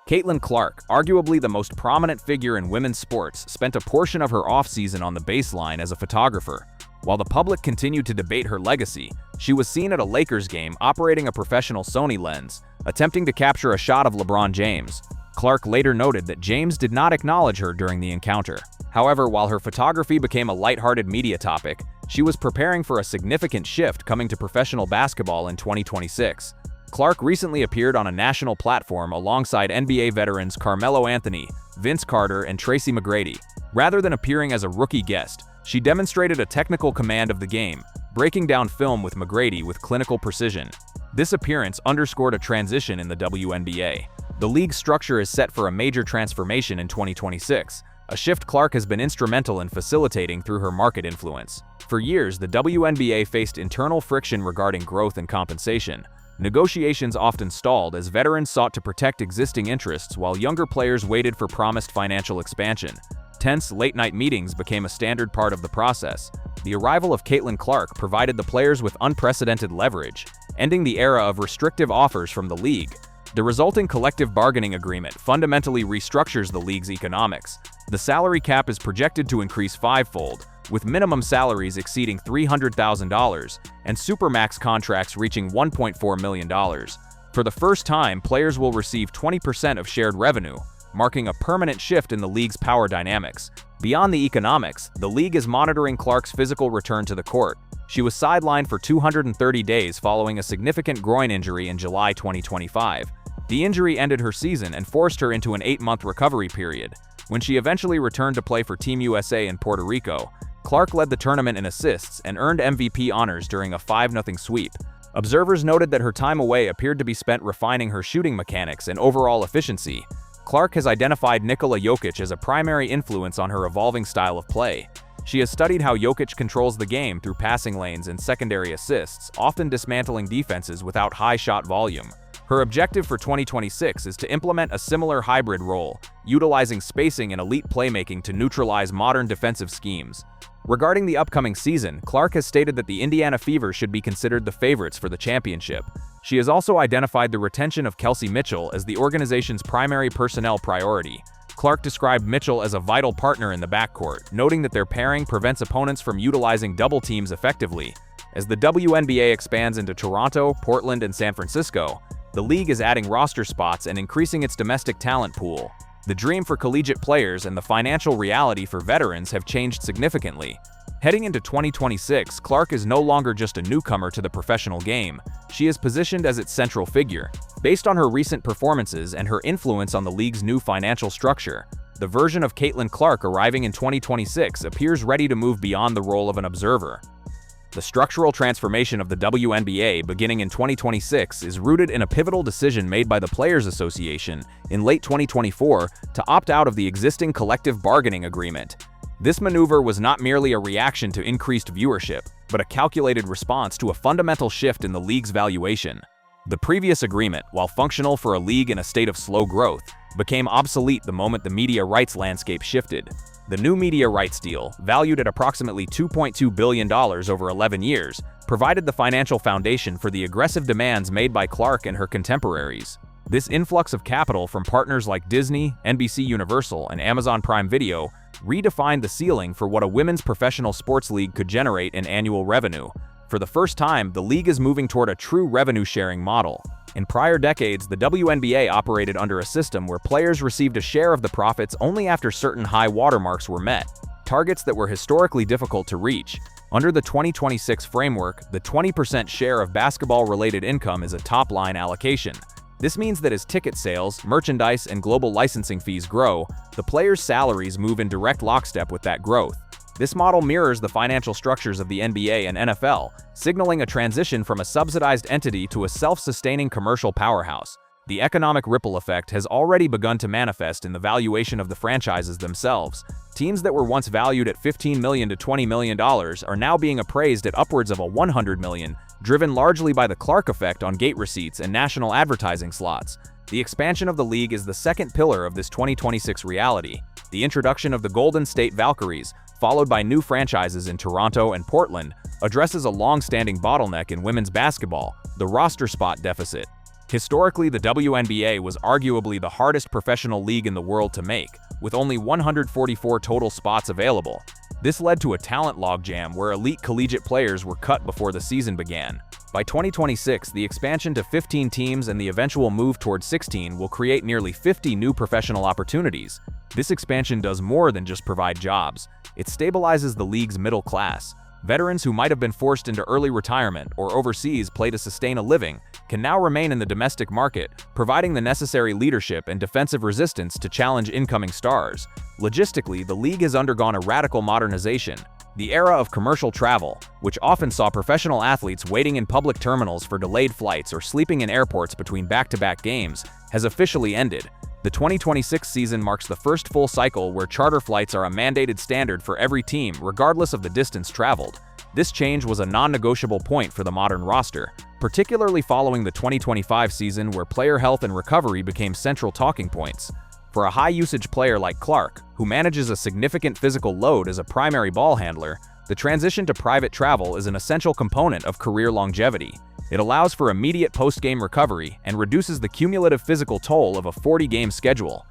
Caitlin Clark, arguably the most prominent figure in women's sports, spent a portion of her offseason on the baseline as a photographer. While the public continued to debate her legacy, she was seen at a Lakers game operating a professional Sony lens, attempting to capture a shot of LeBron James. Clark later noted that James did not acknowledge her during the encounter. However, while her photography became a lighthearted media topic, she was preparing for a significant shift coming to professional basketball in 2026. Clark recently appeared on a national platform alongside NBA veterans Carmelo Anthony, Vince Carter, and Tracy McGrady. Rather than appearing as a rookie guest, she demonstrated a technical command of the game, breaking down film with McGrady with clinical precision. This appearance underscored a transition in the WNBA. The league's structure is set for a major transformation in 2026, a shift Clark has been instrumental in facilitating through her market influence. For years, the WNBA faced internal friction regarding growth and compensation. Negotiations often stalled as veterans sought to protect existing interests while younger players waited for promised financial expansion. Tense, late-night meetings became a standard part of the process. The arrival of Caitlin Clark provided the players with unprecedented leverage, ending the era of restrictive offers from the league. The resulting collective bargaining agreement fundamentally restructures the league's economics. The salary cap is projected to increase fivefold, with minimum salaries exceeding $300,000 and supermax contracts reaching $1.4 million. For the first time, players will receive 20% of shared revenue, marking a permanent shift in the league's power dynamics. Beyond the economics, the league is monitoring Clark's physical return to the court. She was sidelined for 230 days following a significant groin injury in July 2025. The injury ended her season and forced her into an 8-month recovery period. When she eventually returned to play for Team USA in Puerto Rico, Clark led the tournament in assists and earned MVP honors during a 5-0 sweep. Observers noted that her time away appeared to be spent refining her shooting mechanics and overall efficiency. Clark has identified Nikola Jokic as a primary influence on her evolving style of play. She has studied how Jokic controls the game through passing lanes and secondary assists, often dismantling defenses without high shot volume. Her objective for 2026 is to implement a similar hybrid role, utilizing spacing and elite playmaking to neutralize modern defensive schemes. Regarding the upcoming season, Clark has stated that the Indiana Fever should be considered the favorites for the championship. She has also identified the retention of Kelsey Mitchell as the organization's primary personnel priority. Clark described Mitchell as a vital partner in the backcourt, noting that their pairing prevents opponents from utilizing double teams effectively. As the WNBA expands into Toronto, Portland, and San Francisco, the league is adding roster spots and increasing its domestic talent pool. The dream for collegiate players and the financial reality for veterans have changed significantly. Heading into 2026, Clark is no longer just a newcomer to the professional game. She is positioned as its central figure. Based on her recent performances and her influence on the league's new financial structure, the version of Caitlin Clark arriving in 2026 appears ready to move beyond the role of an observer. The structural transformation of the WNBA beginning in 2026 is rooted in a pivotal decision made by the Players Association in late 2024 to opt out of the existing collective bargaining agreement. This maneuver was not merely a reaction to increased viewership, but a calculated response to a fundamental shift in the league's valuation. The previous agreement, while functional for a league in a state of slow growth, became obsolete the moment the media rights landscape shifted. The new media rights deal, valued at approximately $2.2 billion over 11 years, provided the financial foundation for the aggressive demands made by Clark and her contemporaries. This influx of capital from partners like Disney, NBC Universal, and Amazon Prime Video redefined the ceiling for what a women's professional sports league could generate in annual revenue. For the first time, the league is moving toward a true revenue-sharing model. In prior decades, the WNBA operated under a system where players received a share of the profits only after certain high watermarks were met, targets that were historically difficult to reach. Under the 2026 framework, the 20% share of basketball-related income is a top-line allocation. This means that as ticket sales, merchandise, and global licensing fees grow, the players' salaries move in direct lockstep with that growth. This model mirrors the financial structures of the NBA and NFL, signaling a transition from a subsidized entity to a self-sustaining commercial powerhouse. The economic ripple effect has already begun to manifest in the valuation of the franchises themselves. Teams that were once valued at $15 million to $20 million are now being appraised at upwards of $100 million, driven largely by the Clark effect on gate receipts and national advertising slots. The expansion of the league is the second pillar of this 2026 reality. The introduction of the Golden State Valkyries, followed by new franchises in Toronto and Portland, addresses a long-standing bottleneck in women's basketball, the roster spot deficit. Historically, the WNBA was arguably the hardest professional league in the world to make, with only 144 total spots available. This led to a talent logjam where elite collegiate players were cut before the season began. By 2026, the expansion to 15 teams and the eventual move toward 16 will create nearly 50 new professional opportunities. This expansion does more than just provide jobs. It stabilizes the league's middle class. Veterans who might have been forced into early retirement or overseas play to sustain a living can now remain in the domestic market, providing the necessary leadership and defensive resistance to challenge incoming stars. Logistically, the league has undergone a radical modernization. The era of commercial travel, which often saw professional athletes waiting in public terminals for delayed flights or sleeping in airports between back-to-back games, has officially ended. The 2026 season marks the first full cycle where charter flights are a mandated standard for every team, regardless of the distance traveled. This change was a non-negotiable point for the modern roster, particularly following the 2025 season where player health and recovery became central talking points. For a high-usage player like Clark, who manages a significant physical load as a primary ball handler, the transition to private travel is an essential component of career longevity. It allows for immediate post-game recovery and reduces the cumulative physical toll of a 40-game schedule.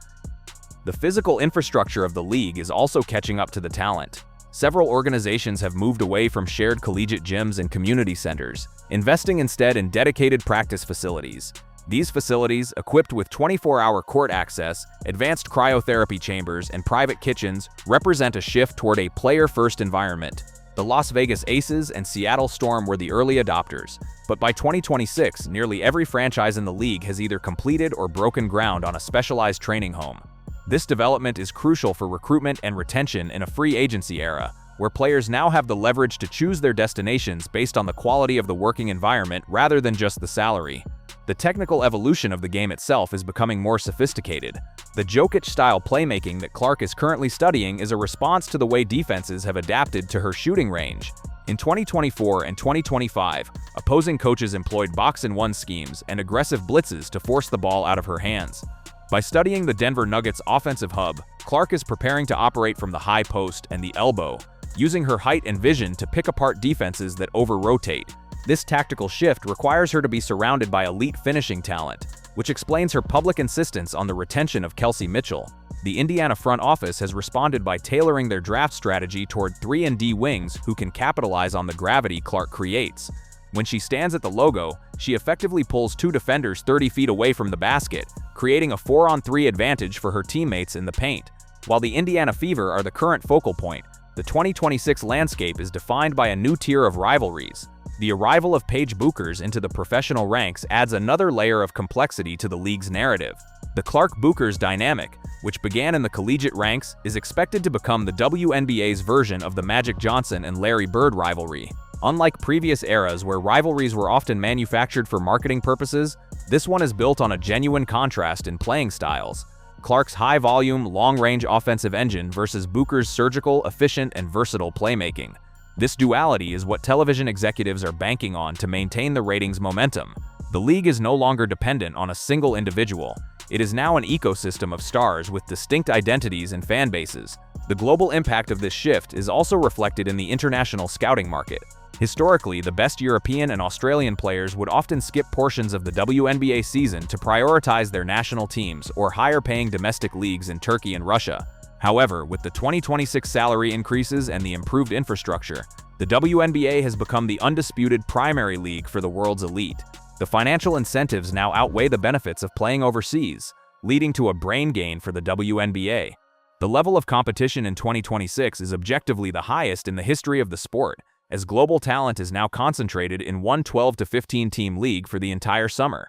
The physical infrastructure of the league is also catching up to the talent. Several organizations have moved away from shared collegiate gyms and community centers, investing instead in dedicated practice facilities. These facilities, equipped with 24-hour court access, advanced cryotherapy chambers, and private kitchens, represent a shift toward a player-first environment. The Las Vegas Aces and Seattle Storm were the early adopters, but by 2026, nearly every franchise in the league has either completed or broken ground on a specialized training home. This development is crucial for recruitment and retention in a free agency era, where players now have the leverage to choose their destinations based on the quality of the working environment rather than just the salary. The technical evolution of the game itself is becoming more sophisticated. The Jokic-style playmaking that Clark is currently studying is a response to the way defenses have adapted to her shooting range. In 2024 and 2025, opposing coaches employed box-and-one schemes and aggressive blitzes to force the ball out of her hands. By studying the Denver Nuggets' offensive hub, Clark is preparing to operate from the high post and the elbow, using her height and vision to pick apart defenses that over-rotate. This tactical shift requires her to be surrounded by elite finishing talent, which explains her public insistence on the retention of Kelsey Mitchell. The Indiana front office has responded by tailoring their draft strategy toward 3-and-D wings who can capitalize on the gravity Clark creates. When she stands at the logo, she effectively pulls two defenders 30 feet away from the basket, creating a 4-on-3 advantage for her teammates in the paint. While the Indiana Fever are the current focal point, the 2026 landscape is defined by a new tier of rivalries. The arrival of Paige Buchers into the professional ranks adds another layer of complexity to the league's narrative. The Clark-Buchers dynamic, which began in the collegiate ranks, is expected to become the WNBA's version of the Magic Johnson and Larry Bird rivalry. Unlike previous eras where rivalries were often manufactured for marketing purposes, this one is built on a genuine contrast in playing styles. Clark's high-volume, long-range offensive engine versus Buchers' surgical, efficient, and versatile playmaking. This duality is what television executives are banking on to maintain the ratings momentum. The league is no longer dependent on a single individual. It is now an ecosystem of stars with distinct identities and fan bases. The global impact of this shift is also reflected in the international scouting market. Historically, the best European and Australian players would often skip portions of the WNBA season to prioritize their national teams or higher-paying domestic leagues in Turkey and Russia. However, with the 2026 salary increases and the improved infrastructure, the WNBA has become the undisputed primary league for the world's elite. The financial incentives now outweigh the benefits of playing overseas, leading to a brain gain for the WNBA. The level of competition in 2026 is objectively the highest in the history of the sport, as global talent is now concentrated in one 12 to 15-team league for the entire summer.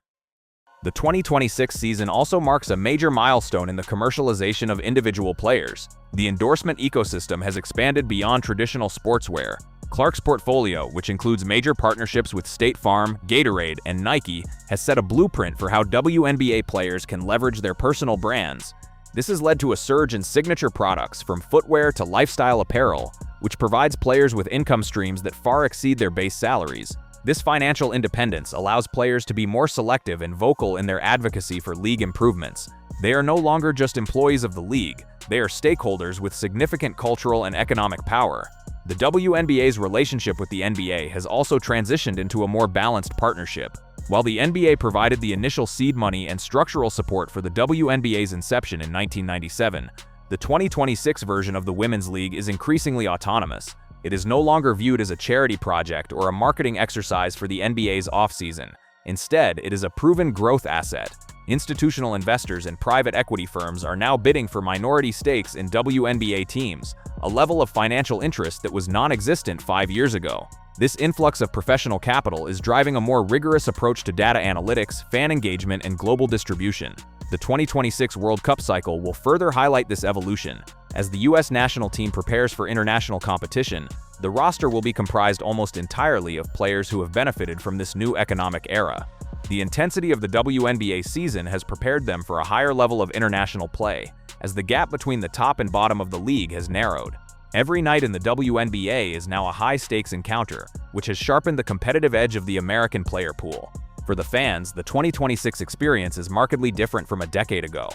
The 2026 season also marks a major milestone in the commercialization of individual players. The endorsement ecosystem has expanded beyond traditional sportswear. Clark's portfolio, which includes major partnerships with State Farm, Gatorade, and Nike, has set a blueprint for how WNBA players can leverage their personal brands. This has led to a surge in signature products from footwear to lifestyle apparel, which provides players with income streams that far exceed their base salaries. This financial independence allows players to be more selective and vocal in their advocacy for league improvements. They are no longer just employees of the league, they are stakeholders with significant cultural and economic power. The WNBA's relationship with the NBA has also transitioned into a more balanced partnership. While the NBA provided the initial seed money and structural support for the WNBA's inception in 1997, the 2026 version of the Women's League is increasingly autonomous. It is no longer viewed as a charity project or a marketing exercise for the NBA's offseason. Instead, it is a proven growth asset. Institutional investors and private equity firms are now bidding for minority stakes in WNBA teams, a level of financial interest that was non-existent 5 years ago. This influx of professional capital is driving a more rigorous approach to data analytics, fan engagement, and global distribution. The 2026 World Cup cycle will further highlight this evolution. As the U.S. national team prepares for international competition, the roster will be comprised almost entirely of players who have benefited from this new economic era. The intensity of the WNBA season has prepared them for a higher level of international play, as the gap between the top and bottom of the league has narrowed. Every night in the WNBA is now a high-stakes encounter, which has sharpened the competitive edge of the American player pool. For the fans, the 2026 experience is markedly different from a decade ago.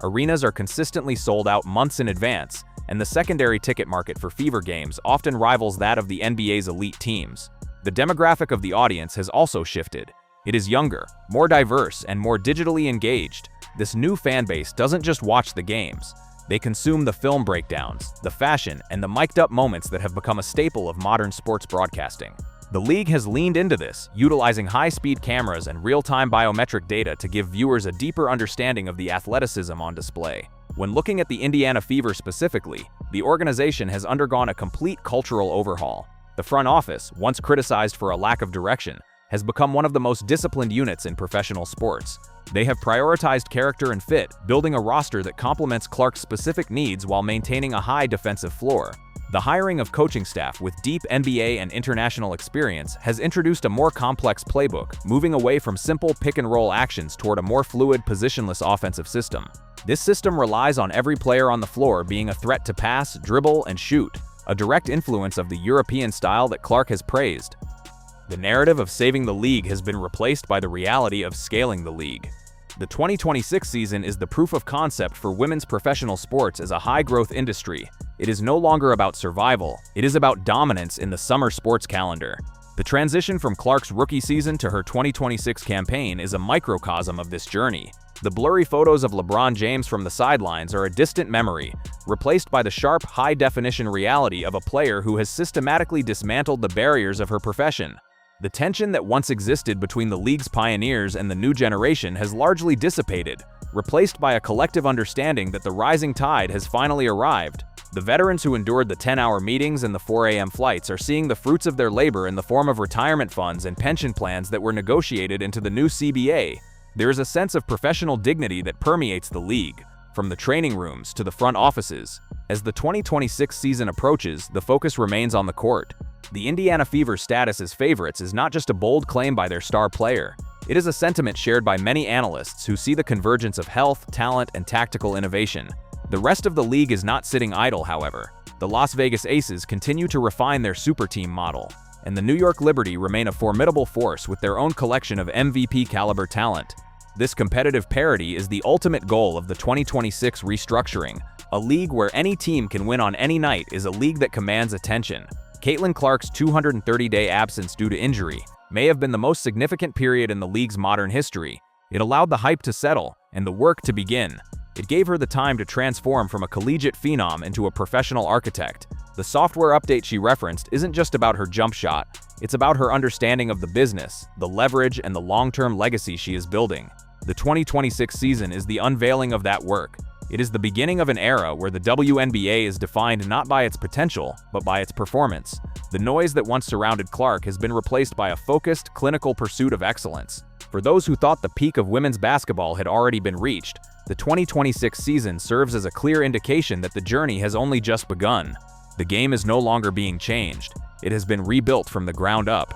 Arenas are consistently sold out months in advance, and the secondary ticket market for fever games often rivals that of the NBA's elite teams. The demographic of the audience has also shifted. It is younger, more diverse, and more digitally engaged. This new fan base doesn't just watch the games. They consume the film breakdowns, the fashion, and the mic'd-up moments that have become a staple of modern sports broadcasting. The league has leaned into this, utilizing high-speed cameras and real-time biometric data to give viewers a deeper understanding of the athleticism on display. When looking at the Indiana Fever specifically, the organization has undergone a complete cultural overhaul. The front office, once criticized for a lack of direction, has become one of the most disciplined units in professional sports. They have prioritized character and fit, building a roster that complements Clark's specific needs while maintaining a high defensive floor. The hiring of coaching staff with deep NBA and international experience has introduced a more complex playbook, moving away from simple pick-and-roll actions toward a more fluid, positionless offensive system. This system relies on every player on the floor being a threat to pass, dribble, and shoot, a direct influence of the European style that Clark has praised. The narrative of saving the league has been replaced by the reality of scaling the league. The 2026 season is the proof of concept for women's professional sports as a high-growth industry. It is no longer about survival, it is about dominance in the summer sports calendar. The transition from Clark's rookie season to her 2026 campaign is a microcosm of this journey. The blurry photos of LeBron James from the sidelines are a distant memory, replaced by the sharp, high-definition reality of a player who has systematically dismantled the barriers of her profession. The tension that once existed between the league's pioneers and the new generation has largely dissipated, replaced by a collective understanding that the rising tide has finally arrived. The veterans who endured the 10-hour meetings and the 4 a.m. flights are seeing the fruits of their labor in the form of retirement funds and pension plans that were negotiated into the new CBA. There is a sense of professional dignity that permeates the league, from the training rooms to the front offices. As the 2026 season approaches, the focus remains on the court. The Indiana Fever's status as favorites is not just a bold claim by their star player. It is a sentiment shared by many analysts who see the convergence of health, talent, and tactical innovation. The rest of the league is not sitting idle, however. The Las Vegas Aces continue to refine their super team model, and the New York Liberty remain a formidable force with their own collection of MVP-caliber talent. This competitive parity is the ultimate goal of the 2026 restructuring. A league where any team can win on any night is a league that commands attention. Caitlin Clark's 230-day absence due to injury may have been the most significant period in the league's modern history. It allowed the hype to settle and the work to begin. It gave her the time to transform from a collegiate phenom into a professional architect. The software update she referenced isn't just about her jump shot, it's about her understanding of the business, the leverage, and the long-term legacy she is building. The 2026 season is the unveiling of that work. It is the beginning of an era where the WNBA is defined not by its potential, but by its performance. The noise that once surrounded Clark has been replaced by a focused, clinical pursuit of excellence. For those who thought the peak of women's basketball had already been reached, the 2026 season serves as a clear indication that the journey has only just begun. The game is no longer being changed. It has been rebuilt from the ground up.